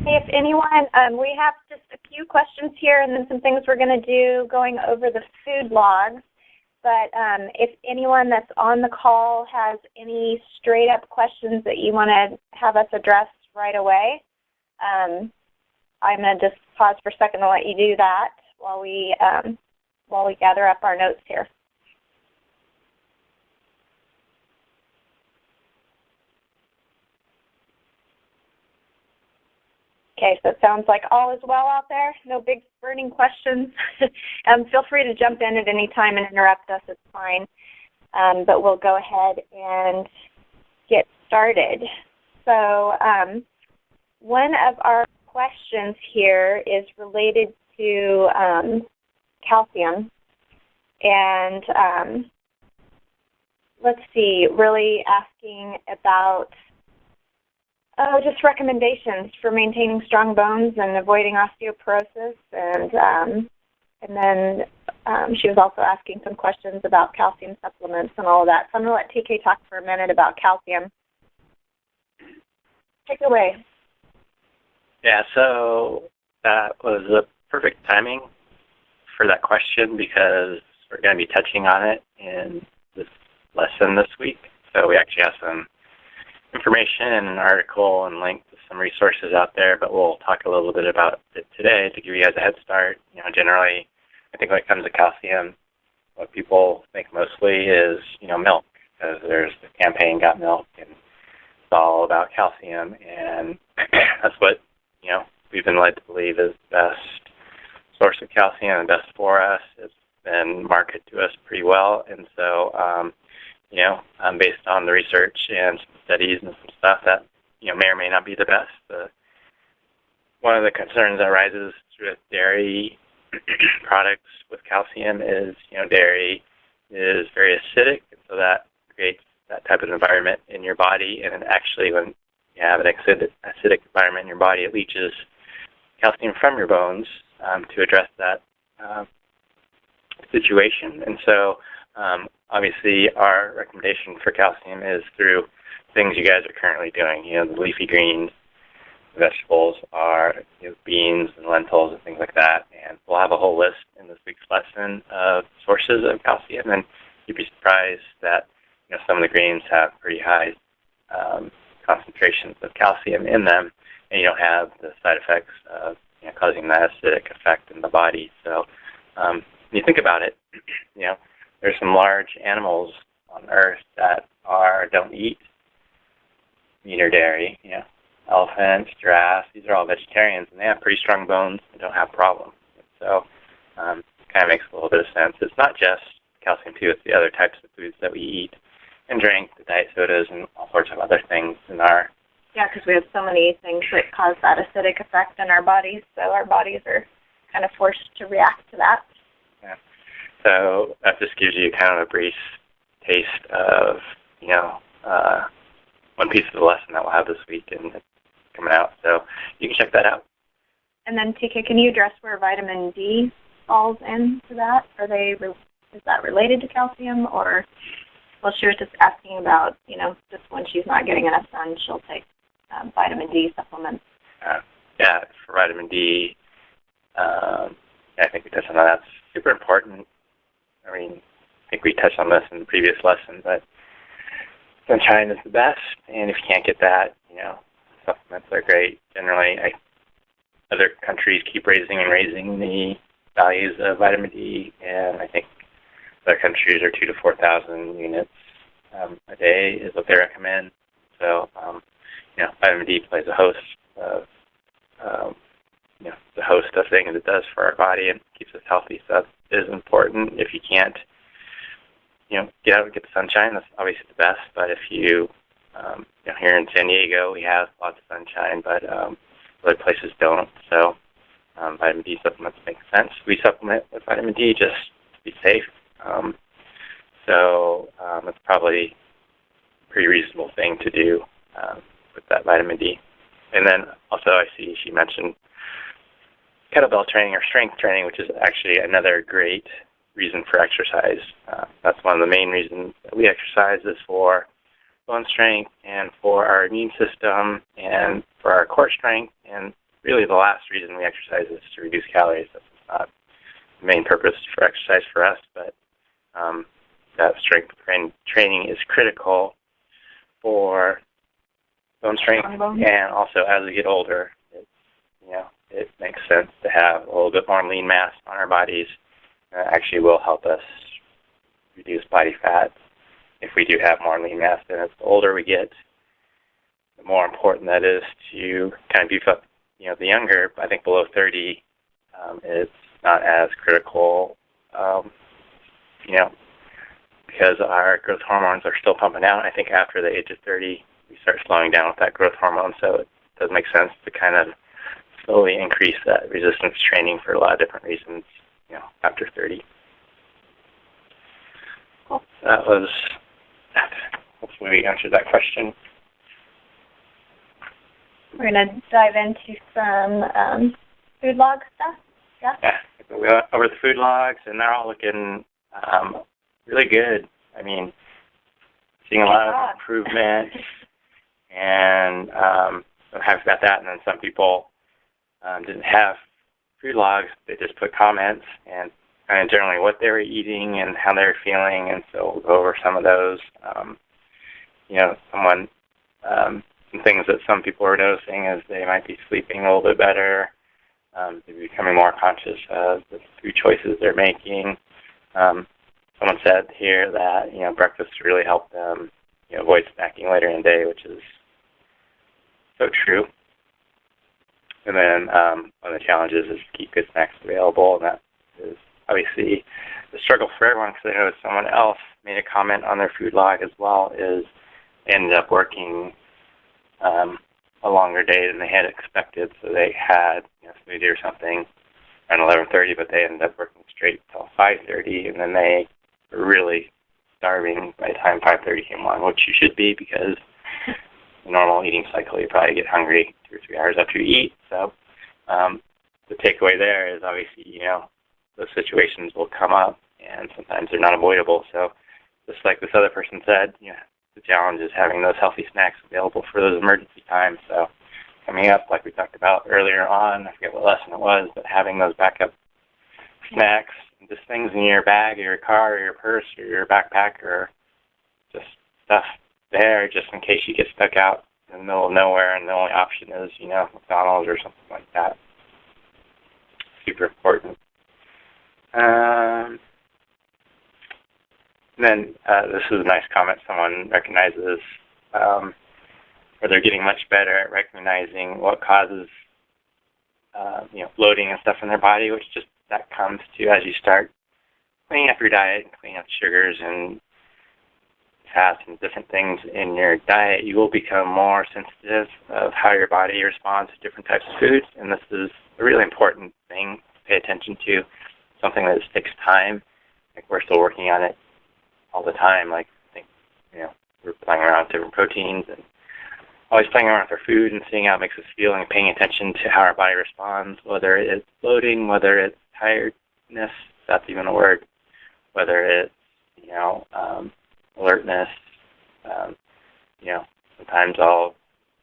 Hey, if anyone, we have just a few questions here and then some things we're going to do going over the food logs. But if anyone that's on the call has any straight-up questions that you want to have us address right away, I'm going to just pause for a second to let you do that while we gather up our notes here. Okay, so it sounds like all is well out there. No big burning questions. Feel free to jump in at any time and interrupt us. It's fine. But we'll go ahead and get started. So one of our questions here is related to calcium. And let's see, really asking about just recommendations for maintaining strong bones and avoiding osteoporosis. And then she was also asking some questions about calcium supplements and all of that. So I'm going to let TK talk for a minute about calcium. Take it away. Yeah, so that was the perfect timing for that question because we're going to be touching on it in this lesson this week. So we actually have some information and an article and link to some resources out there, but we'll talk a little bit about it today to give you guys a head start. Generally, I think when it comes to calcium, what people think mostly is, milk, because there's the campaign Got Milk, and it's all about calcium, and that's what, we've been led to believe is the best source of calcium and best for us. It's been marketed to us pretty well, and so, based on the research and some studies and some stuff that, may or may not be the best. One of the concerns that arises with dairy products with calcium is, dairy is very acidic, and so that creates that type of environment in your body. And actually, when you have an acidic environment in your body, it leaches calcium from your bones to address that situation. And so, obviously, our recommendation for calcium is through things you guys are currently doing. The leafy greens, vegetables are beans and lentils and things like that. And we'll have a whole list in this week's lesson of sources of calcium. And you'd be surprised that some of the greens have pretty high concentrations of calcium in them, and you don't have the side effects of causing that acidic effect in the body. So when you think about it, there's some large animals on Earth that don't eat meat or dairy. Elephants, giraffes, these are all vegetarians, and they have pretty strong bones and don't have problems. So it kind of makes a little bit of sense. It's not just calcium, too. It's the other types of foods that we eat and drink, the diet sodas and all sorts of other things in our... Yeah, because we have so many things that cause that acidic effect in our bodies, so our bodies are kind of forced to react to that. Yeah. So that just gives you kind of a brief taste of, one piece of the lesson that we'll have this week and it's coming out. So you can check that out. And then, TK, can you address where vitamin D falls into that? Is that related to calcium? Or, well, she was just asking about, just when she's not getting enough sun, she'll take vitamin D supplements. Yeah, for vitamin D, I think we touched on that. That's super important. I think we touched on this in the previous lesson, but sunshine is the best, and if you can't get that, supplements are great. Generally, other countries keep raising the values of vitamin D, and I think other countries are 2,000 to 4,000 units a day is what they recommend. So, vitamin D plays a host of, the host of things it does for our body and keeps us healthy. So that is important. If you can't, get out and get the sunshine, that's obviously the best. But if you, here in San Diego, we have lots of sunshine, but other places don't. So vitamin D supplements make sense. We supplement with vitamin D just to be safe. So it's probably a pretty reasonable thing to do with that vitamin D. And then also I see she mentioned kettlebell training or strength training, which is actually another great reason for exercise. That's one of the main reasons that we exercise is for bone strength and for our immune system and for our core strength. And really the last reason we exercise is to reduce calories. That's not the main purpose for exercise for us, but that strength training is critical for bone strength, and also as we get older, it makes sense to have a little bit more lean mass on our bodies. Actually will help us reduce body fat if we do have more lean mass. And as the older we get, the more important that is to kind of beef up. The younger, I think below 30, it's not as critical, because our growth hormones are still pumping out. I think after the age of 30, we start slowing down with that growth hormone, so it does make sense to kind of slowly increase that resistance training for a lot of different reasons, after 30. Cool. Hopefully we answered that question. We're going to dive into some food log stuff. Yeah, we went over the food logs, and they're all looking really good. I mean, seeing a lot of improvement, and I'm happy about that. And then some people didn't have food logs. They just put comments and kind of generally what they were eating and how they were feeling, and so we'll go over some of those. Some things that some people are noticing is they might be sleeping a little bit better. They're becoming more conscious of the food choices they're making. Someone said here that breakfast really helped them avoid snacking later in the day, which is so true. And then one of the challenges is to keep good snacks available, and that is obviously the struggle for everyone, because I know someone else made a comment on their food log as well, is they ended up working a longer day than they had expected. So they had smoothie or something around 11:30, but they ended up working straight till 5:30, and then they were really starving by the time 5:30 came along, which you should be, because the normal eating cycle, you probably get hungry 2 or 3 hours after you eat. So the takeaway there is obviously, those situations will come up, and sometimes they're not avoidable. So just like this other person said, the challenge is having those healthy snacks available for those emergency times. So coming up, like we talked about earlier on, I forget what lesson it was, but having those backup snacks, just things in your bag or your car or your purse or your backpack, or just stuff there just in case you get stuck out in the middle of nowhere and the only option is, McDonald's or something like that. Super important. Then this is a nice comment. Someone recognizes, or they're getting much better at recognizing what causes, bloating and stuff in their body, which just that comes to as you start cleaning up your diet, cleaning up sugars and fats and different things in your diet. You will become more sensitive of how your body responds to different types of foods, and this is a really important thing to pay attention to. Something that just takes time. Like, we're still working on it all the time. Like, I think, we're playing around with different proteins and always playing around with our food and seeing how it makes us feel and paying attention to how our body responds, whether it's bloating, whether it's tiredness, if that's even a word, whether it's, alertness. Sometimes I'll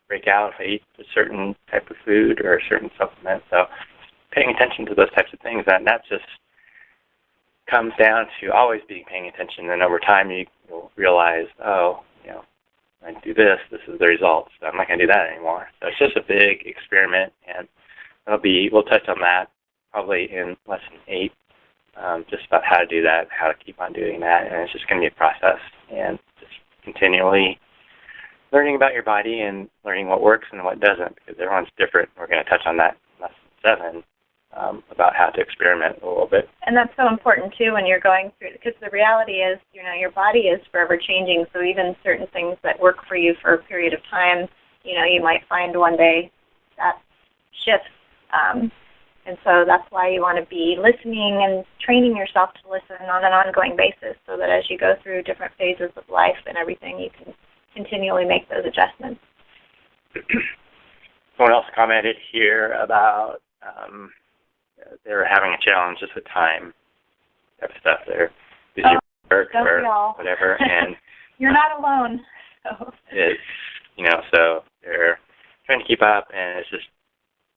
break out if I eat a certain type of food or a certain supplement. So paying attention to those types of things, and that just comes down to always paying attention. And over time, you'll realize, I do this is the result. So I'm not going to do that anymore. So it's just a big experiment, and we'll touch on that probably in lesson 8, just about how to do that, how to keep on doing that. And it's just going to be a process, and just continually learning about your body and learning what works and what doesn't, because everyone's different. We're going to touch on that in lesson 7. About how to experiment a little bit. And that's so important, too, when you're going through, because the reality is, your body is forever changing, so even certain things that work for you for a period of time, you might find one day that shifts. And so that's why you want to be listening and training yourself to listen on an ongoing basis, so that as you go through different phases of life and everything, you can continually make those adjustments. Someone else commented here about they were having a challenge just with time, type of stuff. They're busy work or whatever, and you're not alone. So. It's so they're trying to keep up, and it's just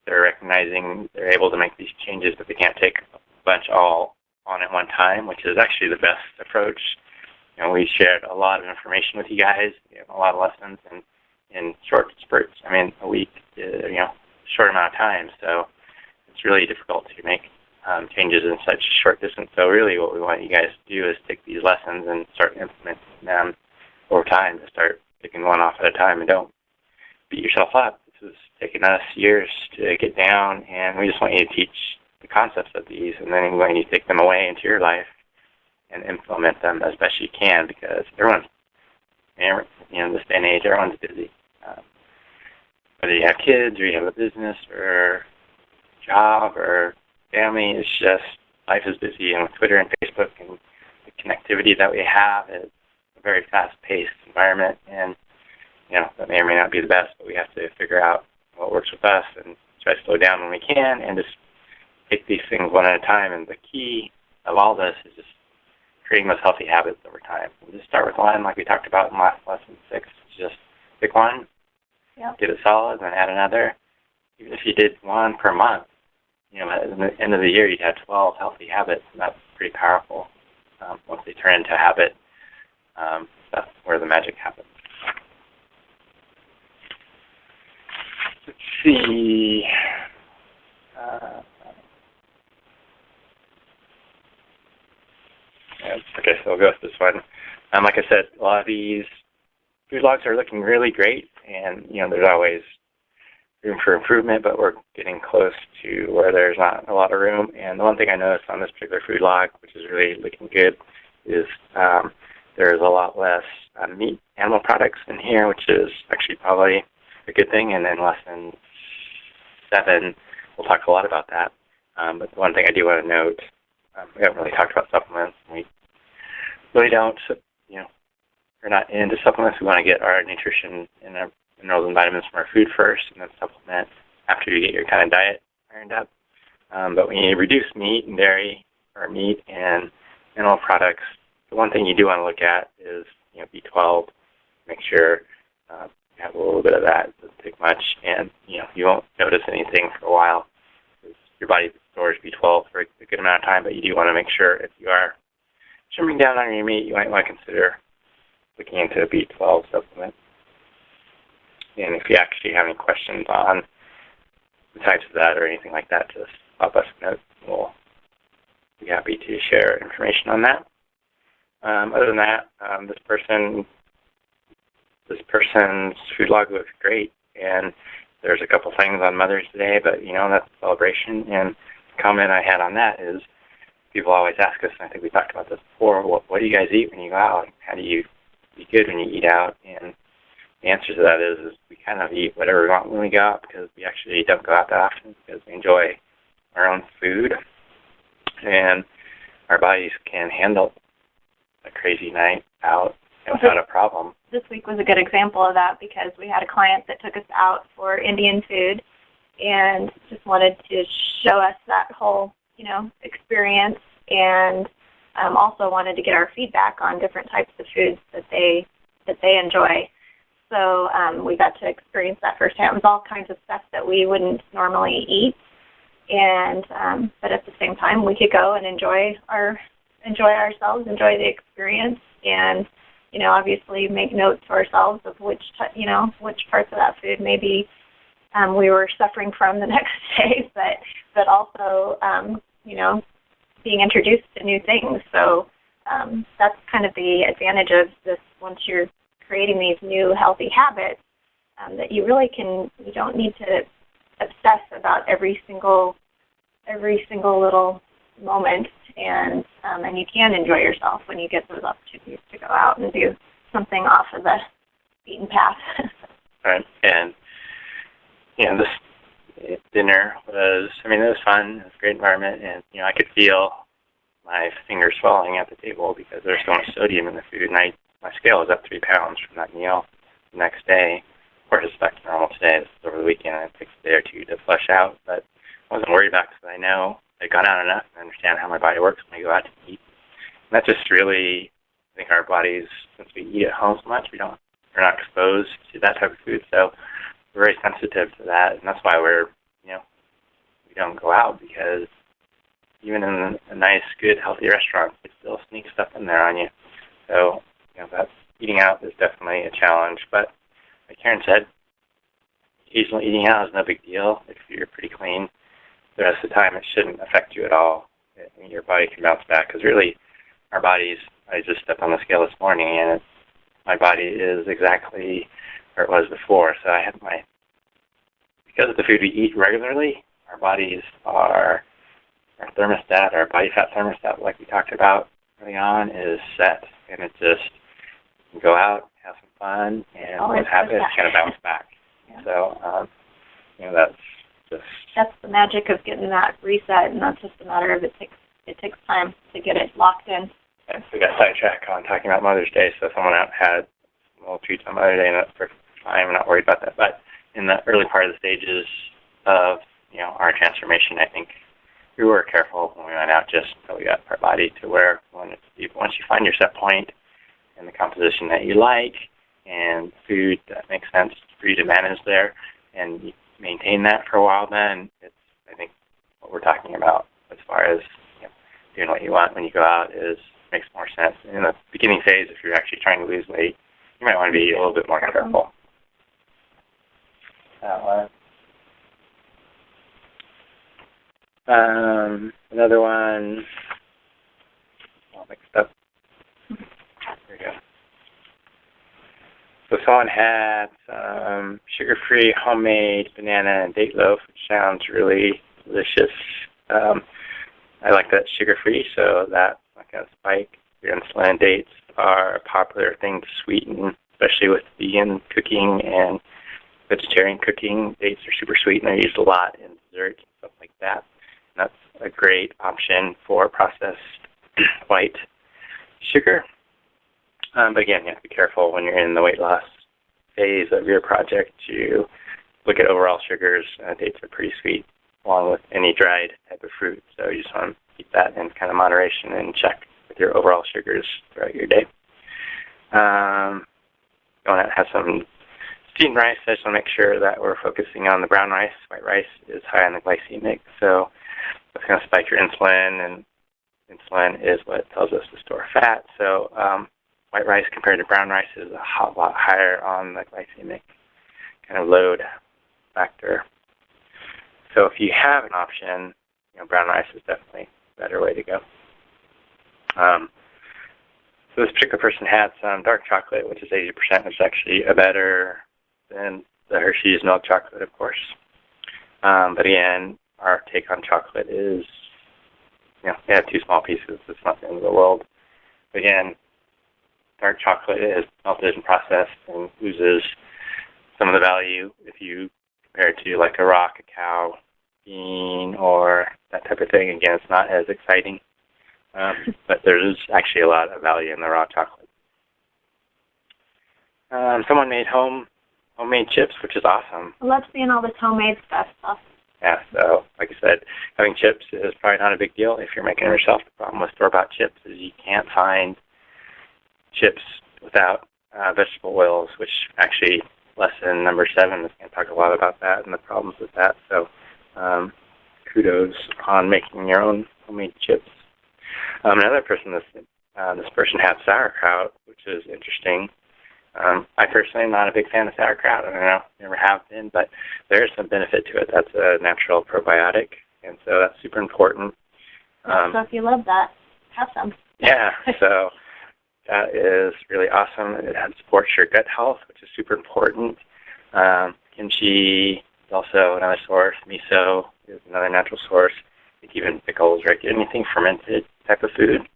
they're recognizing they're able to make these changes, but they can't take a bunch all on at one time, which is actually the best approach. We shared a lot of information with you guys, a lot of lessons in short spurts. I mean, a week, short amount of time, so it's really difficult to make changes in such a short distance. So really what we want you guys to do is take these lessons and start implementing them over time, to start picking one off at a time, and don't beat yourself up. This has taken us years to get down, and we just want you to teach the concepts of these, and then we want you to take them away into your life and implement them as best you can, because everyone's, this day and age, everyone's busy. Whether you have kids or you have a business or job or family, it's just life is busy, and with Twitter and Facebook and the connectivity that we have, it's a very fast-paced environment, and that may or may not be the best, but we have to figure out what works with us and try to slow down when we can and just take these things one at a time. And the key of all this is just creating those healthy habits over time. We'll just start with one, like we talked about in last lesson 6. Just pick one, get it solid, and then add another. Even if you did one per month, at the end of the year, you'd have 12 healthy habits, and that's pretty powerful. Once they turn into a habit, that's where the magic happens. Let's see. Okay, so we'll go with this one. Like I said, a lot of these food logs are looking really great, and there's always room for improvement, but we're getting close to where there's not a lot of room. And the one thing I noticed on this particular food log, which is really looking good, is there's a lot less meat, animal products in here, which is actually probably a good thing. And then lesson 7, we'll talk a lot about that. But the one thing I do want to note, we haven't really talked about supplements. We really don't, we're not into supplements. We want to get our nutrition and our minerals and vitamins from our food first, and then supplement after you get your kind of diet ironed up. But when you reduce meat and dairy, or meat and animal products, the one thing you do want to look at is B12. Make sure you have a little bit of that. It doesn't take much, and you won't notice anything for a while. Your body stores B12 for a good amount of time, but you do want to make sure if you are trimming down on your meat, you might want to consider looking into a B12 supplement. And if you actually have any questions on the types of that or anything like that, just pop us a note. We'll be happy to share information on that. Other than that, this person's food log looks great, and there's a couple things on Mother's Day, but that's a celebration. And the comment I had on that is people always ask us, and I think we talked about this before, what do you guys eat when you go out? How do you be good when you eat out? And the answer to that is we kind of eat whatever we want when we go out, because we actually don't go out that often because we enjoy our own food, and our bodies can handle a crazy night out without a problem. This week was a good example of that, because we had a client that took us out for Indian food and just wanted to show us that whole, experience, and also wanted to get our feedback on different types of foods that they enjoy. So we got to experience that firsthand. It was all kinds of stuff that we wouldn't normally eat, and but at the same time, we could go and enjoy ourselves, enjoy the experience, and obviously make notes for ourselves of which parts of that food maybe we were suffering from the next day, but also being introduced to new things. So that's kind of the advantage of this. Once you're creating these new healthy habits, that you don't need to obsess about every single little moment, and you can enjoy yourself when you get those opportunities to go out and do something off of the beaten path. Right, and this dinner was, it was fun. It was a great environment, and I could feel my fingers swelling at the table because there's so much sodium in the food, and my scale was up 3 pounds from that meal. The next day, of course, it's back to normal today. This is over the weekend, and it takes a day or two to flush out, but I wasn't worried about it because I know I've gone out enough and understand how my body works when I go out to eat. And that's just really, I think our bodies, since we eat at home so much, we're not exposed to that type of food, so we're very sensitive to that, and that's why we're, you don't go out, because even in a nice, good, healthy restaurant, it still sneaks stuff in there on you. So, that eating out is definitely a challenge. But like Karen said, occasional eating out is no big deal if you're pretty clean. The rest of the time, it shouldn't affect you at all. Your body can bounce back, because really, our bodies, I just stepped on the scale this morning, and my body is exactly where it was before. So I have because of the food we eat regularly, our bodies are, our thermostat, our body fat thermostat, like we talked about early on, is set. And it just, you go out, have some fun, and what happens, it's going to bounce back. Yeah. So, that's the magic of getting that reset, and that's just a matter of it takes time to get it locked in. And we got sidetracked on talking about Mother's Day, so someone out had little treats on Mother's Day, and that's perfectly fine. I'm not worried about that. But in the early part of the stages of our transformation, I think we were careful when we went out, just so we got our body to where once you find your set point and the composition that you like and food that makes sense for you to manage there, and you maintain that for a while, then it's, I think, what we're talking about as far as doing what you want when you go out makes more sense. In the beginning phase, if you're actually trying to lose weight, you might want to be a little bit more careful. That one. Another one, all mixed up. Here we go. So someone had some sugar-free homemade banana and date loaf, which sounds really delicious. I like that sugar-free, so that's not going to spike your insulin. Dates are a popular thing to sweeten, especially with vegan cooking and vegetarian cooking. Dates are super sweet, and they're used a lot in desserts and stuff like that. And that's a great option for processed white sugar. But again, you have to be careful when you're in the weight loss phase of your project to look at overall sugars. Dates are pretty sweet, along with any dried type of fruit. So you just want to keep that in kind of moderation and check with your overall sugars throughout your day. You want to have some steamed rice. I just want to make sure that we're focusing on the brown rice. White rice is high on the glycemic, so that's going to spike your insulin, and insulin is what tells us to store fat. So white rice compared to brown rice is a lot higher on the glycemic kind of load factor. So if you have an option, brown rice is definitely a better way to go. So this particular person had some dark chocolate, which is 80%, which is actually better than the Hershey's milk chocolate, of course. But again, our take on chocolate is, they have 2 small pieces. It's not the end of the world. But again, dark chocolate is melted and processed and loses some of the value if you compare it to like a raw cacao bean or that type of thing. Again, it's not as exciting, but there is actually a lot of value in the raw chocolate. Someone made homemade chips, which is awesome. I love seeing all this homemade stuff. Yeah, so like I said, having chips is probably not a big deal if you're making it yourself. The problem with store-bought chips is you can't find chips without vegetable oils, which actually lesson number 7 is going to talk a lot about that and the problems with that. So kudos on making your own homemade chips. Another person, this person had sauerkraut, which is interesting. I personally am not a big fan of sauerkraut. I don't know, never have been, but there is some benefit to it. That's a natural probiotic, and so that's super important. So if you love that, have some. Yeah, so that is really awesome. It supports your gut health, which is super important. Kimchi is also another source. Miso is another natural source. I think even pickles, right? Anything fermented type of food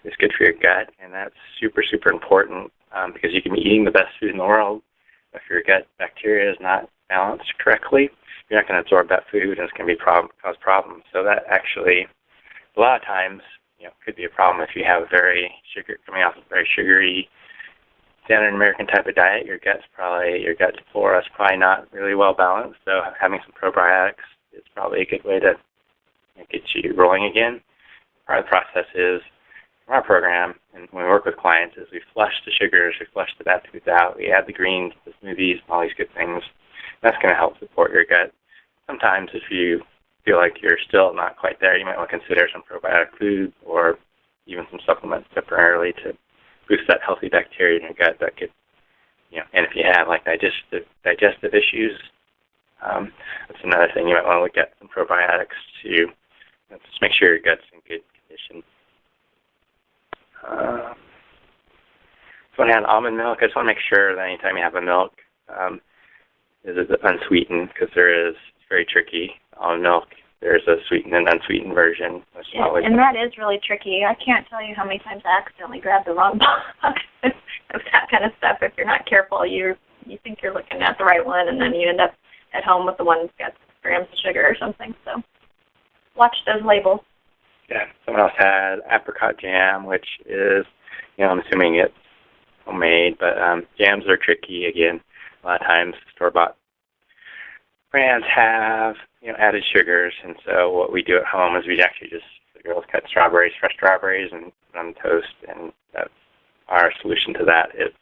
is good for your gut, and that's super, super important because you can be eating the best food in the world. If your gut bacteria is not balanced correctly, you're not going to absorb that food, and it's going to cause problems. So that actually, a lot of times, could be a problem if you have coming off a very sugary, standard American type of diet. Your gut flora is probably not really well balanced. So having some probiotics is probably a good way to get you rolling again. Part of the process is, from our program, and when we work with clients, is we flush the sugars, we flush the bad foods out, we add the greens, the smoothies, and all these good things. That's going to help support your gut. Sometimes if you feel like you're still not quite there, you might want to consider some probiotic foods or even some supplements temporarily to boost that healthy bacteria in your gut that could, and if you have like digestive issues, that's another thing you might want to look at, some probiotics to just make sure your gut's in good condition. So I had almond milk. I just want to make sure that anytime you have a milk, is it unsweetened, because it's very tricky. Almond milk, there's a sweetened and unsweetened version. And that is really tricky. I can't tell you how many times I accidentally grabbed the wrong box of that kind of stuff. If you're not careful, you think you're looking at the right one, and then you end up at home with the one that's got 6 grams of sugar or something. So watch those labels. Yeah, someone else had apricot jam, which is, I'm assuming it's homemade, but jams are tricky. Again, a lot of times store-bought brands have, added sugars, and so what we do at home is we actually just, the girls cut fresh strawberries, and put on toast, and that's our solution to that. It's,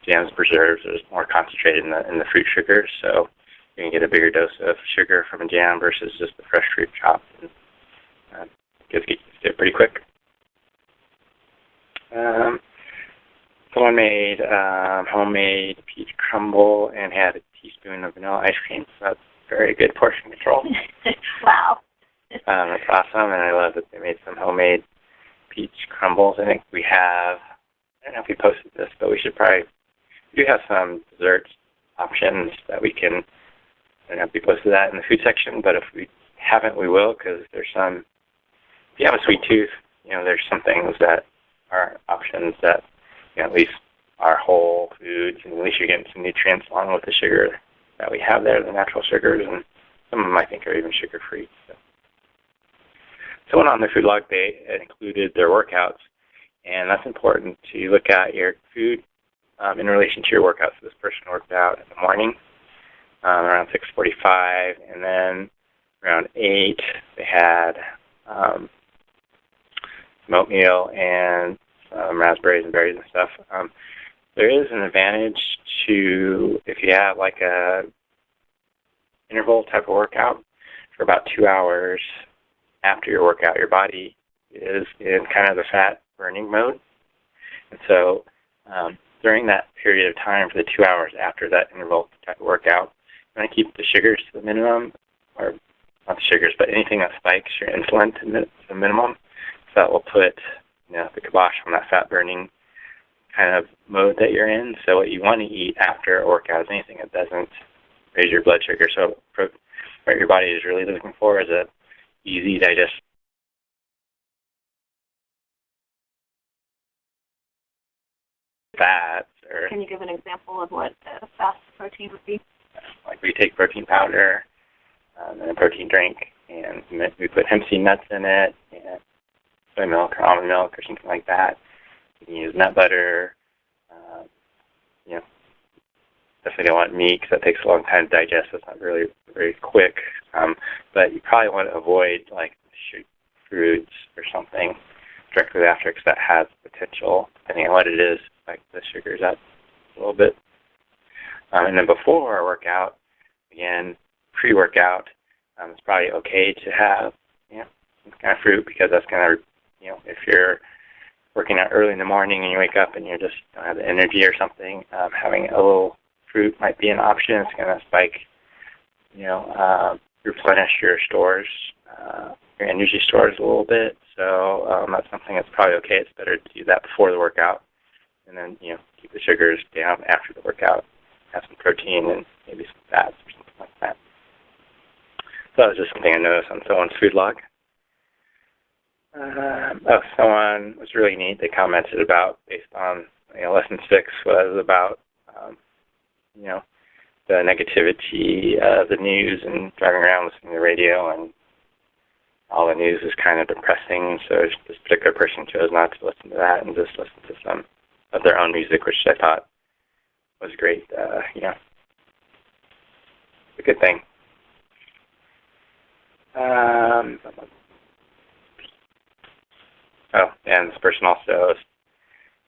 jams, preserves are more concentrated in the fruit sugar, so you can get a bigger dose of sugar from a jam versus just the fresh fruit chopped. And it gets it pretty quick. Someone made homemade peach crumble and had a teaspoon of vanilla ice cream, so that's very good portion control. Wow. That's awesome, and I love that they made some homemade peach crumbles. I think we have, I don't know if we posted this, but we do have some dessert options that we can, I don't know if we posted that in the food section, but if we haven't, we will, because there's some, if you have a sweet tooth, there's some things that are options that, at least are whole foods, and at least you're getting some nutrients along with the sugar that we have there, the natural sugars, and some of them I think are even sugar-free. So on the food log, they included their workouts, and that's important to look at your food in relation to your workouts. So this person worked out in the morning around 6:45, and then around 8 they had some oatmeal and raspberries and berries and stuff. There is an advantage to, if you have like a interval type of workout for about 2 hours after your workout, your body is in kind of the fat burning mode. And so during that period of time, for the 2 hours after that interval type of workout, you want to keep the sugars to the minimum, or not the sugars, but anything that spikes your insulin to the minimum. So that will put the kibosh on that fat burning kind of mode that you're in. So what you want to eat after a workout is anything that doesn't raise your blood sugar. So what your body is really looking for is a easy digest. Fats. Or, can you give an example of what a fast protein would be? Like we take protein powder and a protein drink, and we put hemp seed nuts in it, and soy milk or almond milk or something like that. You can use nut butter. Definitely don't want meat because that takes a long time to digest. It's not really very quick. But you probably want to avoid like fruits or something directly after, because that has potential, depending on what it is, like the sugars up a little bit. And then before our workout, again, pre-workout, it's probably okay to have some kind of fruit, because that's going to, if you're working out early in the morning and you wake up and you just don't have the energy or something, having a little fruit might be an option. It's going to spike, replenish your stores, your energy stores a little bit. So that's something that's probably okay. It's better to do that before the workout, and then keep the sugars down after the workout. Have some protein and maybe some fats or something like that. So that was just something I noticed on someone's food log. Someone was really neat. They commented about, based on lesson 6 was about the negativity of the news and driving around listening to the radio, and all the news is kind of depressing. So this particular person chose not to listen to that and just listen to some of their own music, which I thought was great. It's a good thing. And this person also is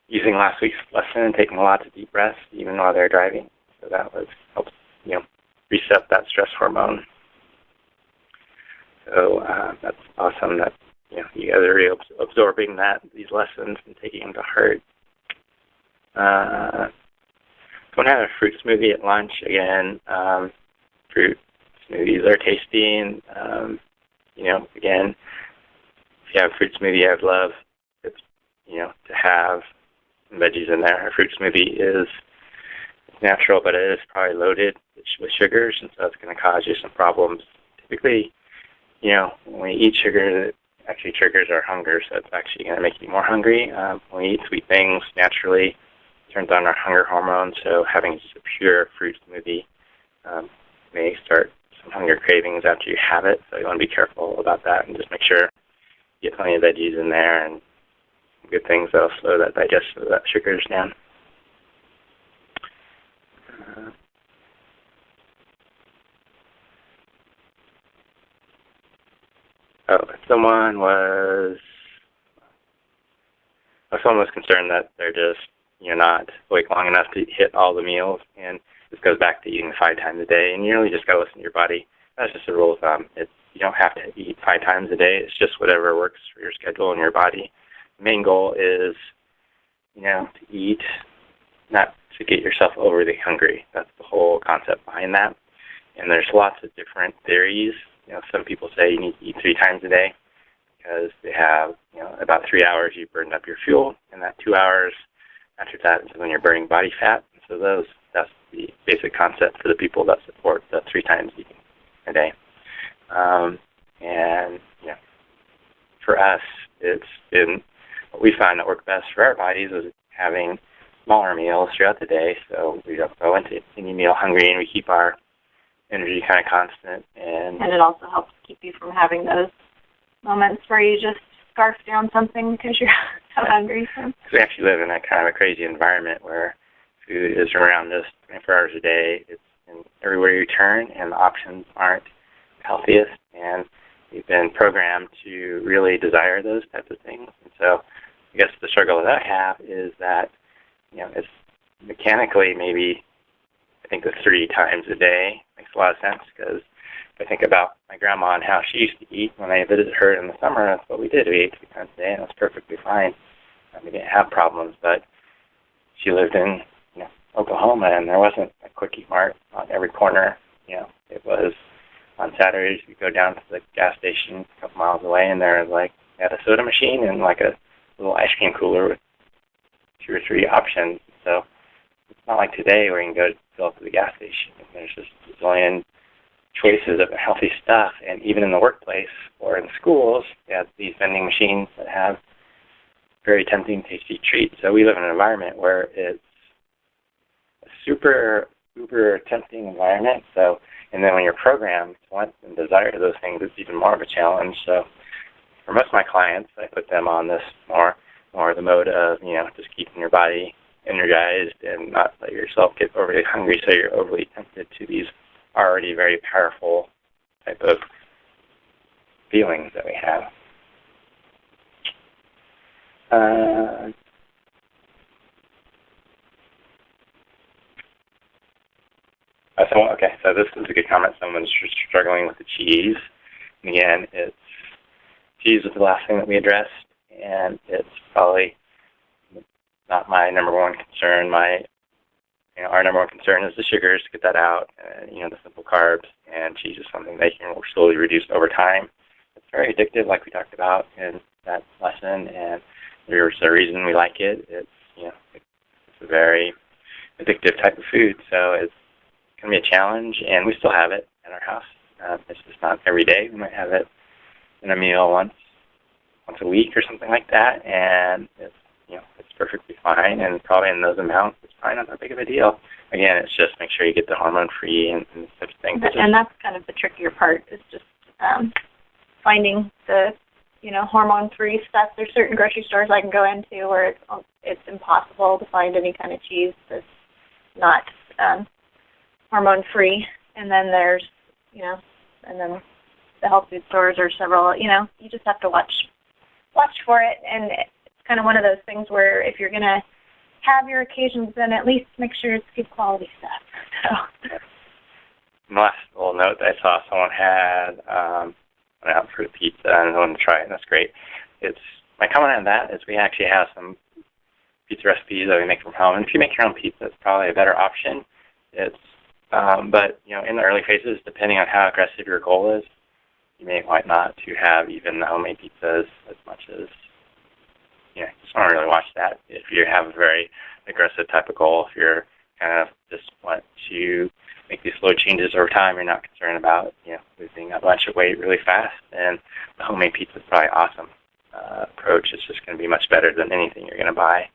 using last week's lesson and taking lots of deep breaths even while they're driving. So that helps reset that stress hormone. So that's awesome that you guys are really absorbing these lessons and taking them to heart. Someone had a fruit smoothie at lunch. Again, fruit smoothies are tasty, and again, if you have a fruit smoothie, I'd love it, to have some veggies in there. A fruit smoothie is natural, but it is probably loaded with sugars, and so it's going to cause you some problems. Typically, when we eat sugar, it actually triggers our hunger, so it's actually going to make you more hungry. When we eat sweet things, naturally, it turns on our hunger hormone, so having just a pure fruit smoothie may start some hunger cravings after you have it, so you want to be careful about that and just make sure you get plenty of veggies in there and good things that'll slow that digestion of that sugars down. Someone was concerned that they're just not awake long enough to hit all the meals, and this goes back to eating 5 times a day, and you really just got to listen to your body. That's just a rule of thumb. You don't have to eat 5 times a day. It's just whatever works for your schedule and your body. The main goal is, to eat, not to get yourself overly hungry. That's the whole concept behind that. And there's lots of different theories. Some people say you need to eat 3 times a day because they have, about 3 hours you burned up your fuel, and that 2 hours after that is when you're burning body fat. So that's the basic concept for the people that support the 3 times eating a day. For us, it's been what we find that work best for our bodies is having smaller meals throughout the day, so we don't go into any meal hungry, and we keep our energy kind of constant. And it also helps keep you from having those moments where you just scarf down something because you're so hungry. So. We actually live in a kind of a crazy environment where food is around us 24 hours a day. It's everywhere you turn, and the options aren't the healthiest. And we've been programmed to really desire those types of things. And so I guess the struggle that I have is that, it's mechanically maybe, I think the 3 times a day makes a lot of sense, because if I think about my grandma and how she used to eat when I visited her in the summer, that's what we did. We ate 3 times a day, and it was perfectly fine. We didn't have problems, but she lived in Oklahoma, and there wasn't a Quickie Mart on every corner. It was on Saturdays, you go down to the gas station a couple miles away, and there was they had a soda machine and a little ice cream cooler with 2 or 3 options. So it's not like today where you can go fill up to the gas station. There's just a zillion choices of healthy stuff, and even in the workplace or in schools, they have these vending machines that have very tempting, tasty treats. So we live in an environment where it's a super, uber tempting environment. So, and then when you're programmed to want and desire those things, it's even more of a challenge. So for most of my clients, I put them on this more the mode of, just keeping your body energized and not let yourself get overly hungry so you're overly tempted to these already very powerful type of feelings that we have. So this is a good comment. Someone's struggling with the cheese. And again, cheese was the last thing that we addressed, and it's probably not my number one concern. Our number one concern is the sugars, to get that out, and the simple carbs, and cheese is something that you can slowly reduce over time. It's very addictive, like we talked about in that lesson, and there's a reason we like it. It's a very addictive type of food, so it's going to be a challenge, and we still have it in our house. It's just not every day. We might have it in a meal once a week or something like that, and it's perfectly fine, and probably in those amounts, it's probably not that big of a deal. Again, it's just make sure you get the hormone-free and such things. And that's kind of the trickier part, is just finding the, hormone-free stuff. There's certain grocery stores I can go into where it's impossible to find any kind of cheese that's not hormone-free. And then there's, and then the health food stores are several, you just have to watch for it. And it's kind of one of those things where if you're going to have your occasions, then at least make sure it's good quality stuff. So. Last little note that I saw, someone had went out for the pizza and wanted to try it, and that's great. My comment on that is we actually have some pizza recipes that we make from home, and if you make your own pizza, it's probably a better option. But in the early phases, depending on how aggressive your goal is, you may want not to have even the homemade pizzas as much as, just want to really watch that. If you have a very aggressive type of goal, if you're kind of just want to make these slow changes over time, you're not concerned about, losing a bunch of weight really fast, then the homemade pizza is probably awesome approach. It's just going to be much better than anything you're going to buy,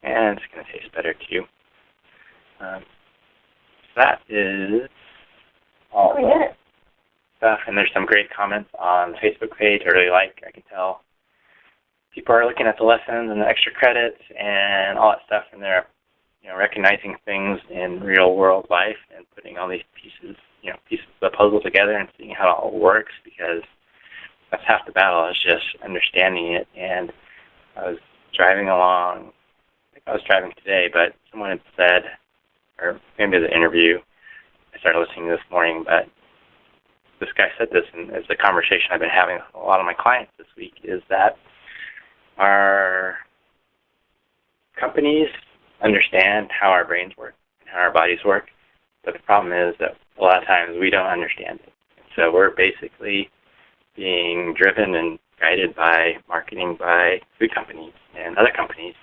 and it's going to taste better too. So that is all the stuff, and there's some great comments on the Facebook page I really like. I can tell people are looking at the lessons and the extra credits and all that stuff, and they're recognizing things in real world life and putting all these pieces of the puzzle together and seeing how it all works, because that's half the battle, is just understanding it. And I was driving along, I think I was driving today, but someone had said, or maybe the interview I started listening to this morning, but this guy said this, and it's a conversation I've been having with a lot of my clients this week, is that our companies understand how our brains work and how our bodies work, but the problem is that a lot of times we don't understand it. So we're basically being driven and guided by marketing by food companies and other companies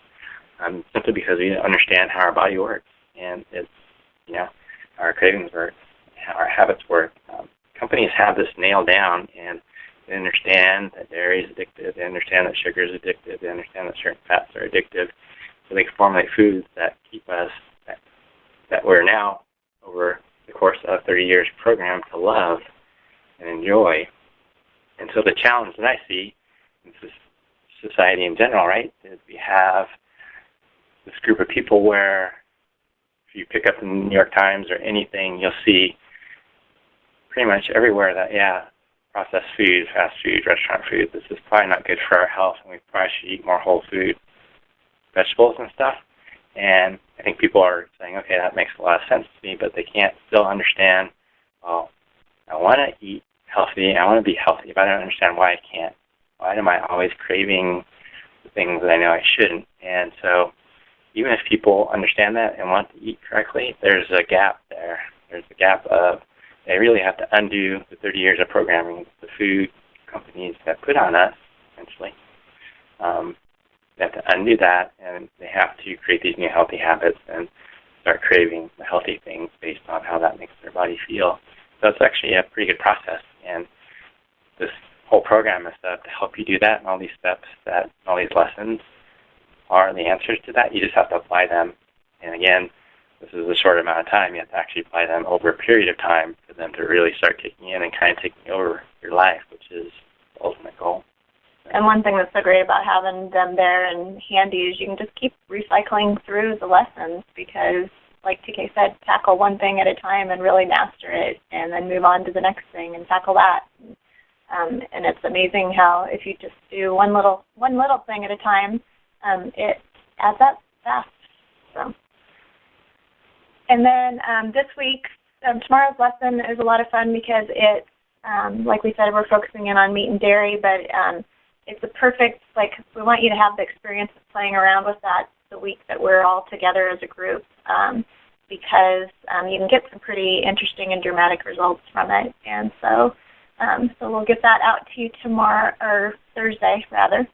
simply because we don't understand how our body works, and it's, our cravings work, how our habits work. Companies have this nailed down, and they understand that dairy is addictive, they understand that sugar is addictive, they understand that certain fats are addictive, so they formulate foods that keep us, that we're now, over the course of 30 years, programmed to love and enjoy. And so the challenge that I see in society in general, right, is we have this group of people where if you pick up the New York Times or anything, you'll see pretty much everywhere that, processed food, fast food, restaurant food, this is probably not good for our health, and we probably should eat more whole food, vegetables and stuff. And I think people are saying, okay, that makes a lot of sense to me, but they can't still understand, well, I want to eat healthy, I want to be healthy, but I don't understand why I can't. Why am I always craving the things that I know I shouldn't? And so even if people understand that and want to eat correctly, there's a gap there. There's a gap of they really have to undo the 30 years of programming the food companies have put on us, essentially. They have to undo that, and they have to create these new healthy habits and start craving the healthy things based on how that makes their body feel. So it's actually a pretty good process, and this whole program is set up to help you do that, and all these steps, all these lessons are the answers to that. You just have to apply them. And again, this is a short amount of time. You have to actually apply them over a period of time for them to really start kicking in and kind of taking over your life, which is the ultimate goal. And one thing that's so great about having them there and handy is you can just keep recycling through the lessons, because, like TK said, tackle one thing at a time and really master it, and then move on to the next thing and tackle that. And it's amazing how if you just do one little thing at a time, it adds up fast. So. And then this week, tomorrow's lesson is a lot of fun because it's, like we said, we're focusing in on meat and dairy, but it's a perfect, we want you to have the experience of playing around with that the week that we're all together as a group, because you can get some pretty interesting and dramatic results from it. And so we'll get that out to you tomorrow, or Thursday, rather.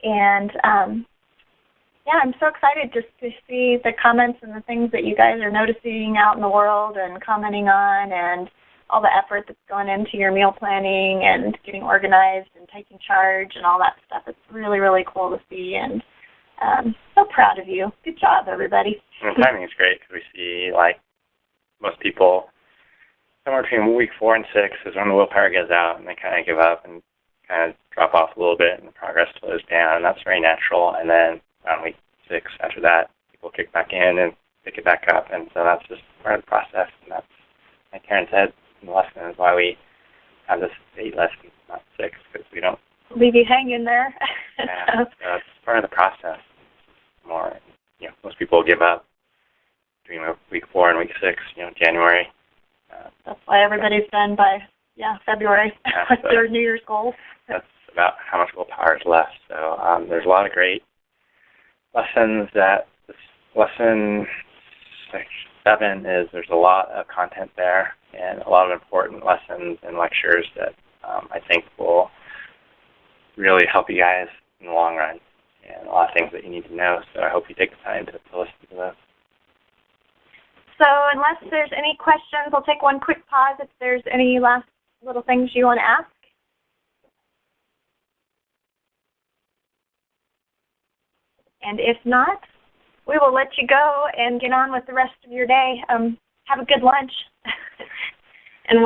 And I'm so excited just to see the comments and the things that you guys are noticing out in the world and commenting on, and all the effort that's going into your meal planning and getting organized and taking charge and all that stuff. It's really, really cool to see, and so proud of you. Good job, everybody. And the timing is great because we see, most people, somewhere between week 4 and 6 is when the willpower goes out and they kind of give up and kind of drop off a little bit and the progress slows down, and that's very natural. And then on week 6 after that, people kick back in and pick it back up, and so that's just part of the process. And that's, like Karen said in the lesson, is why we have this 8 lessons, not 6, because we don't leave you hanging there. Yeah, so it's part of the process. More, most people give up between week 4 and week 6, January. That's why everybody's done by February. Yeah, What's so their New Year's goals? that's about how much willpower is left. So there's a lot of great lessons. That this lesson 7 is there's a lot of content there and a lot of important lessons and lectures that I think will really help you guys in the long run, and a lot of things that you need to know. So I hope you take the time to listen to those. So unless there's any questions, I'll take one quick pause if there's any last little things you want to ask. And if not, we will let you go and get on with the rest of your day. Have a good lunch, and we'll